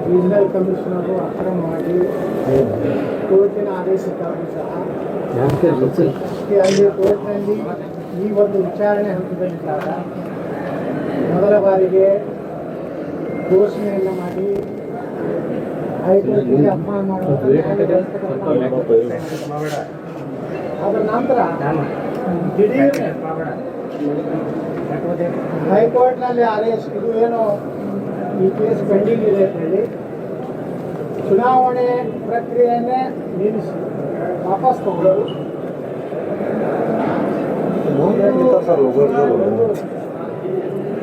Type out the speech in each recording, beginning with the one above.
Regional commissioner ಅಕ್ರಮವಾಗಿ ಕೋರ್ಟಿನ ಆದೇಶಕ್ಕಾಗಿ ಸಹ ಅಲ್ಲಿ ಕೋರ್ಟ್ನಲ್ಲಿ ಈ ಒಂದು ವಿಚಾರಣೆ ಹಂತದಲ್ಲಿದ್ದಾಗ ಮೊದಲ ಬಾರಿಗೆ ಘೋಷಣೆಯನ್ನು ಮಾಡಿ ಹೈಕೋರ್ಟ್ಗೆ ಅಪಮಾನ ಮಾಡುವಂಥ ಅದರ ನಂತರ ದಿಢೀರ್ ಹೈಕೋರ್ಟ್ನಲ್ಲಿ ಆದೇಶ ಇದು ಏನು ಈ ಕೇಸ್ ಪೆಂಡಿಂಗ್ ಇದೆ ಅಂತ ಹೇಳಿ ಚುನಾವಣೆ ಪ್ರಕ್ರಿಯೆಯನ್ನೇ ನಿಲ್ಲಿಸಿ ವಾಪಸ್ ತಗೊಳ್ಳೋದು.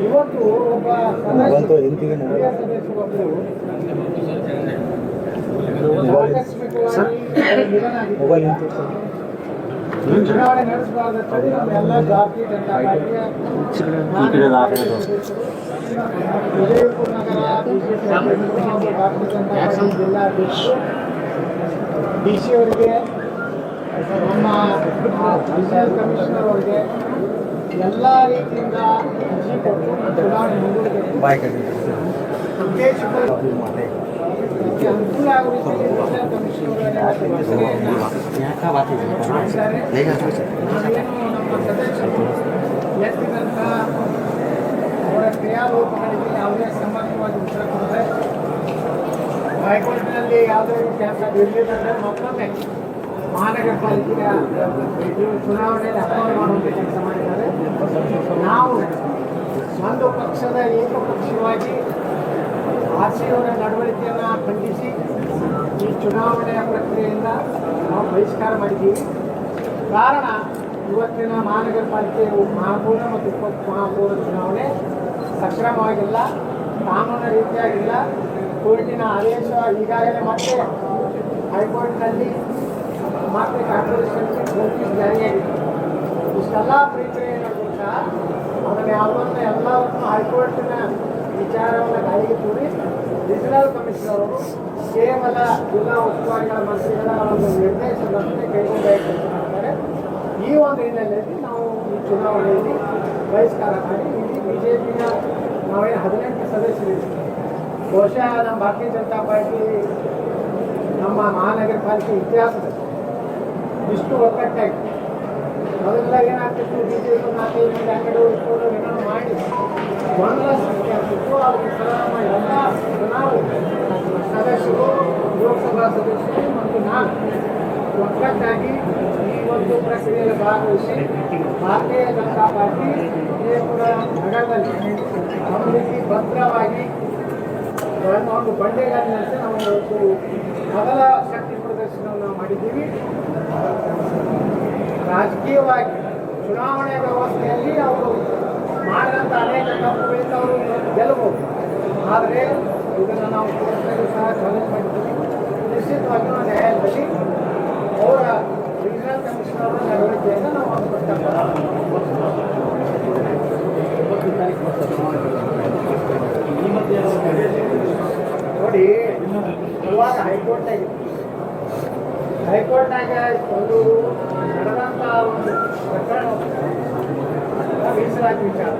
ಇವತ್ತು ಒಬ್ಬ ಸದಸ್ಯರೊಬ್ಬರು ಆಕಸ್ಮಿಕವಾಗಿ ಚುನಾವಣೆ ನಡೆಸಬಾರ್ದು ನಮ್ಮೆಲ್ಲ ಜಾತಿ ಜನತಾ ಪಾರ್ಟಿಯ ವಿಜಯಪುರ ನಗರ ಬಿಜೆಪಿ ಅಧ್ಯಕ್ಷರು ಭಾರತೀಯ ಜನತಾ ಪಾರ್ಟಿ ಜಿಲ್ಲಾಧ್ಯಕ್ಷರು ಡಿ ಸಿ ಅವರಿಗೆ ನಮ್ಮ ರೀಜನಲ್ ಕಮಿಷನರ್ ಅವರಿಗೆ ಎಲ್ಲ ರೀತಿಯಿಂದ ಅರ್ಜಿ ಕೊಟ್ಟು ಚುನಾವಣೆ ಮುಂದೂಡಿಕೆ ಅನುಕೂಲ ಆಗುವ ರೀತಿಯಲ್ಲಿ ರೀಜನಲ್ ಕಮಿಷನರ್ ನಮ್ಮ ಸದಸ್ಯರು ಎತ್ತಿದಂಥ ಅವರ ಕ್ರಿಯಾಲೋಪಗಳಿಗೆ ಯಾವುದೇ ಸಮರ್ಥವಾಗಿ ಉತ್ತರ ಕೊಡದೆ ಹೈಕೋರ್ಟ್ನಲ್ಲಿ ಯಾವುದೇ ರೀತಿಯ ಇರಲಿಲ್ಲ ಮತ್ತೊಮ್ಮೆ ಮಹಾನಗರ ಪಾಲಿಕೆಯ ಚುನಾವಣೆಯಲ್ಲಿ ಅಪಮಾನ ಮಾಡುವಂಥ ಕೆಲಸ ಮಾಡಿದ್ದಾರೆ. ನಾವು ಒಂದು ಪಕ್ಷದ ಏಕಪಕ್ಷೀಯವಾಗಿ ಆರ್ಸಿಯವರ ನಡವಳಿಕೆಯನ್ನು ಖಂಡಿಸಿ ಈ ಚುನಾವಣೆಯ ಪ್ರಕ್ರಿಯೆಯಿಂದ ನಾವು ಬಹಿಷ್ಕಾರ ಮಾಡಿದ್ದೀವಿ. ಕಾರಣ ಇವತ್ತಿನ ಮಹಾನಗರ ಪಾಲಿಕೆ ಮಹಾಪೌರ ಮತ್ತು ಉಪ ಮಹಾಪೌರ ಚುನಾವಣೆ ಸಕ್ರಮವಾಗಿಲ್ಲ, ಕಾನೂನು ರೀತಿಯಾಗಿಲ್ಲ. ಕೋರ್ಟಿನ ಆದೇಶ ಈಗಾಗಲೇ ಮತ್ತೆ ಹೈಕೋರ್ಟ್ನಲ್ಲಿ ಮತ್ತೆ ಕಾರ್ಪೊರೇಷನ್ ನೋಟಿಸ್ ಜಾರಿಯಾಗಿದೆ. ಇಷ್ಟೆಲ್ಲ ಪ್ರಕ್ರಿಯೆಗಳು ಸಹ ಅದನ್ನು ಯಾವುದನ್ನು ಎಲ್ಲವನ್ನು ಹೈಕೋರ್ಟಿನ ವಿಚಾರವನ್ನು ಗಾಳಿಗೆ ತೂರಿ ರೀಜನಲ್ ಕಮಿಷನರ್ ಅವರು ಕೇವಲ ಜಿಲ್ಲಾ ಉಸ್ತುವಾರಿಗಳ ಮಂತ್ರಿಗಳ ಒಂದು ನಿರ್ದೇಶನದಂತೆ ಕೈಗೊಂಡ ಕೆಲಸ ಮಾಡ್ತಾರೆ. ಈ ಒಂದು ಹಿನ್ನೆಲೆಯಲ್ಲಿ ನಾವು ಈ ಚುನಾವಣೆಯಲ್ಲಿ ಬಹಿಷ್ಕಾರ ಮಾಡಿ ಇಲ್ಲಿ ಬಿಜೆಪಿಯ ನಾವೇನು 18 ಸದಸ್ಯರಿದ್ದೀವಿ. ಬಹುಶಃ ನಮ್ಮ ಭಾರತೀಯ ಜನತಾ ಪಾರ್ಟಿ ನಮ್ಮ ಮಹಾನಗರ ಪಾಲಿಕೆ ಇತಿಹಾಸದಲ್ಲಿ ಇಷ್ಟು ಒಗ್ಗಟ್ಟಾಗಿ ಮೊದಲೆಲ್ಲ ಏನಾಗ್ತಿತ್ತು, ಬಿಜೆಪಿ 4-5 ಅಂಗಡಿ ಇಟ್ಕೊಂಡು ಏನೋ ಮಾಡಿ ಗೊಂದಲ ಸೃಷ್ಟಿ ಆಗ್ತಿತ್ತು. ಅದಕ್ಕೆ ಸಲಹೆ ಎಲ್ಲ ನಾವು ಸದಸ್ಯರು, ಲೋಕಸಭಾ ಸದಸ್ಯರು ಮತ್ತು ನಾನು ಒಗ್ಗಟ್ಟಾಗಿ ಈ ಒಂದು ಪ್ರಕ್ರಿಯೆಯಲ್ಲಿ ಭಾಗವಹಿಸಿ ಭಾರತೀಯ ಜನತಾ ಪಾರ್ಟಿ ವಿಜಯಪುರ ನಗರದಲ್ಲಿ ನಮ್ಮ ರೀತಿ ಭದ್ರವಾಗಿ ಒಂದು ಬಂಡೆಗಾಲಿನಂತೆ ನಾವು ಇವತ್ತು ಮೊದಲ ಶಕ್ತಿ ಪ್ರದರ್ಶನವನ್ನು ಮಾಡಿದ್ದೀವಿ. ರಾಜಕೀಯವಾಗಿ ಚುನಾವಣೆ ವ್ಯವಸ್ಥೆಯಲ್ಲಿ ಅವರು ಮಾಡಿದಂಥ ಅನೇಕ ತಪ್ಪುಗಳಿಂದ ಅವರು ಗೆಲ್ಲಬಹುದು. ಆದರೆ ಇದನ್ನು ನಾವು ಕೋರ್ಟ್ನಲ್ಲಿ ಸಹ ಚಾಲೆಂಜ್ ಮಾಡಿದ್ದೀವಿ. ನಿಶ್ಚಿತವಾಗಿ ನ್ಯಾಯಾಲಯದಲ್ಲಿ ಅವರ ರೀಜನಲ್ ಕಮಿಷನರ್ ಅವರ ನಡವಳಿಕೆಯನ್ನು ನಾವು ನೋಡಿ. ಇವಾಗ ಹೈಕೋರ್ಟ್ನಾಗ ಒಂದು ನಡೆದಂಥ ಒಂದು ಪ್ರಕರಣ ಮೀಸಲಾತಿ ವಿಚಾರ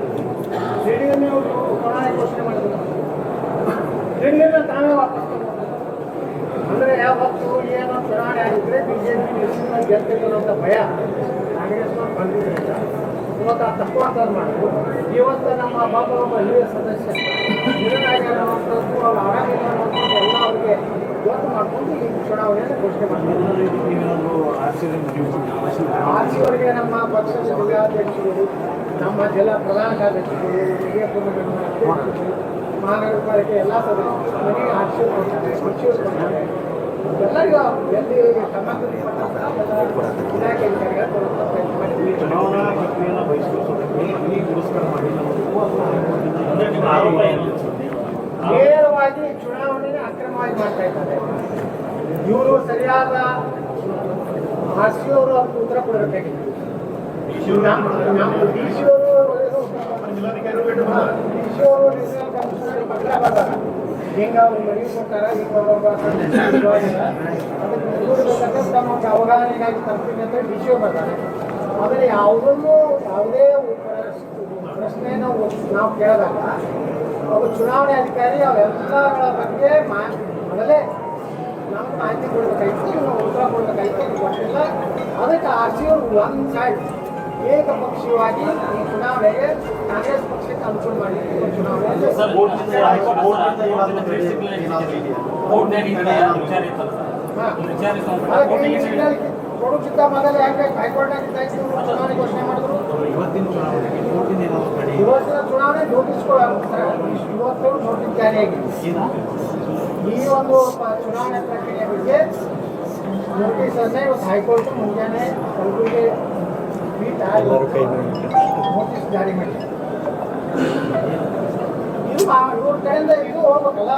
ದಿಢೀರ್ನೆ ಅವರು ಚುನಾವಣೆ ಘೋಷಣೆ ಮಾಡಿದ್ರು. ದಿಢೀರ್ನೆ ತಾವೇ ವಾಪಸ್ ತಗೊಂಡು ಅಂದರೆ ಯಾವತ್ತು ಏನೋ ಚುನಾವಣೆ ಆಗಿದ್ರೆ ಬಿಜೆಪಿ ನಿಶ್ಚಿತವಾಗಿ ಗೆಲ್ತಿದ್ರು ಅನ್ನೋಂಥ ಭಯ ಕಾಂಗ್ರೆಸ್ನವ್ರು ಬಂದಿದ್ದರಿಂದ ಇವತ್ತು ಆ ತಪ್ಪು ಅಂತ ಮಾಡಿದ್ರು. ಇವತ್ತು ನಮ್ಮ ಒಬ್ಬ ಹಿರಿಯ ಸದಸ್ಯ ನಿರ್ಣಯವಂಥದ್ದು ಅವ್ರು ಆರಾಮಿಲ್ಲ ಅನ್ನೋದು ಎಲ್ಲ ಅವ್ರಿಗೆ ಗೊತ್ತು ಮಾಡಿಕೊಂಡು ಈ ಚುನಾವಣೆಯನ್ನು ಘೋಷಣೆ ಮಾಡಿದ್ರು. ಆರ್ಸಿಯವರಿಗೆ ನಮ್ಮ ಪಕ್ಷದ ಜಿಲ್ಲಾಧ್ಯಕ್ಷರು, ನಮ್ಮ ಜಿಲ್ಲಾ ಪ್ರಧಾನ ಕಾರ್ಯದರ್ಶಿಗಳು, ವಿಜಯಪುರ ಅಧ್ಯಕ್ಷರು, ಮಹಾನಗರ ಪಾಲಿಕೆ ಎಲ್ಲ ಸದಸ್ಯರು ಮನೆಗೆ ಆರ್ಸಿಯವರು ಕೊಡ್ತಾರೆ, ಸಚಿವರು ಕೊಡ್ತಾರೆ. ಎಲ್ಲರಿಗೂ ಎಲ್ಲಿ ಸಂಬಂಧಪಟ್ಟಂಥ ಇಲಾಖೆ ಅಧಿಕಾರಿಗಳು ಕೊಡುವಂಥ ಪ್ರಯತ್ನ ಮಾಡಿದ್ದೀವಿ. ಚುನಾವಣಾ ಪ್ರಕ್ರಿಯೆಯನ್ನು ಬಹಿಷ್ಕರಿಸೋದಕ್ಕೋಸ್ಕರ ಮಾಡಿ ನೇರವಾಗಿ ಚುನಾವಣೆನ ಅಕ್ರಮವಾಗಿ ಮಾಡ್ತಾ ಇದ್ದಾರೆ. ಇವರು ಸರಿಯಾದ ಆರ್ಸಿಯವರು ಅವ್ರಿಗೆ ಉತ್ತರ ಕೊಡಬೇಕಾಗಿತ್ತು. ನಮ್ಮ ಡಿ ಸಿ ಅವರು ಪತ್ರ ಬರ್ತಾರೆ, ಹಿಂಗೆ ಅವ್ರು ಮನವಿ ಕೊಡ್ತಾರೆ, ಹಿಂಗೆ ಅದಕ್ಕೆ ತಮ್ಮ ಅವಗಾಹನೆಗಾಗಿ ತರ್ತೀನಿ ಅಂತ ಡಿ ಸಿ ಬರ್ತಾರೆ. ಆದರೆ ಯಾವುದೇ ಪ್ರಶ್ನೆ ನಾವು ಕೇಳಿದಾಗ ಒಬ್ಬ ಚುನಾವಣೆ ಅಧಿಕಾರಿ ಅವೆಲ್ಲಗಳ ಬಗ್ಗೆ ಮೊದಲೇ ನಮ್ಗೆ ಮಾಹಿತಿ ಕೊಡ್ಬೇಕಾಯ್ತು, ನಾವು ಉತ್ತರ ಕೊಡ್ಬೇಕಾಯ್ತು, ಅದು ಕೊಟ್ಟಿಲ್ಲ. ಅದಕ್ಕೆ ಆರ್ಸಿಯವರು ಒಂದು ಸೈಡ್ ಏಕಪಕ್ಷೀಯವಾಗಿ ಈ ಚುನಾವಣೆಗೆ ಕಾಂಗ್ರೆಸ್ ಪಕ್ಷಕ್ಕೆ ಅನುಕೂಲ ಮಾಡಲಿಕ್ಕೆ ಚುನಾವಣೆ ಕೊಡೋಕ್ಕಿಂತ ಮೊದಲು ಯಾಕೆ ಹೈಕೋರ್ಟ್ನಾಗ ಚುನಾವಣೆ ಘೋಷಣೆ ಮಾಡಿದ್ರು. ಇವತ್ತಿನ ಚುನಾವಣೆ ನೋಟಿಸ್ ಇವತ್ತು ನೋಟಿಸ್ ಜಾರಿಯಾಗಿದೆ. ಈ ಒಂದು ಚುನಾವಣೆ ಪ್ರಕ್ರಿಯೆ ಬಗ್ಗೆ ನೋಟಿಸನ್ನೇ ಇವತ್ತು ಹೈಕೋರ್ಟ್ ಮುಂಜಾನೆ ಕಲಬುರಗಿ ಪೀಠ ನೋಟಿಸ್ ಜಾರಿ ಮಾಡಿದೆ. ಇವ್ರ ಕಡೆಯಿಂದ ಇದು ಹೋಗ್ಬೇಕಲ್ಲ,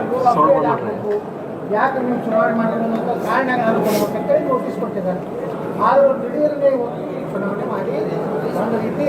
ಇವ್ರು ಅಪ್ಡೇಟ್ ಆಗಬೇಕು. ಯಾಕೆ ನೀವು ಚುನಾವಣೆ ಮಾಡಿಲ್ಲ ಅನ್ನೋ ಕಾರಣ ಕೊಡ್ಬೇಕಂತೇಳಿ ನೋಟಿಸ್ ಕೊಟ್ಟಿದ್ದಾರೆ. ಆದರೂ ದಿಢೀರ್ಗೆ ಇವತ್ತು ಚುನಾವಣೆ ಮಾಡಿ ಒಂದು ರೀತಿ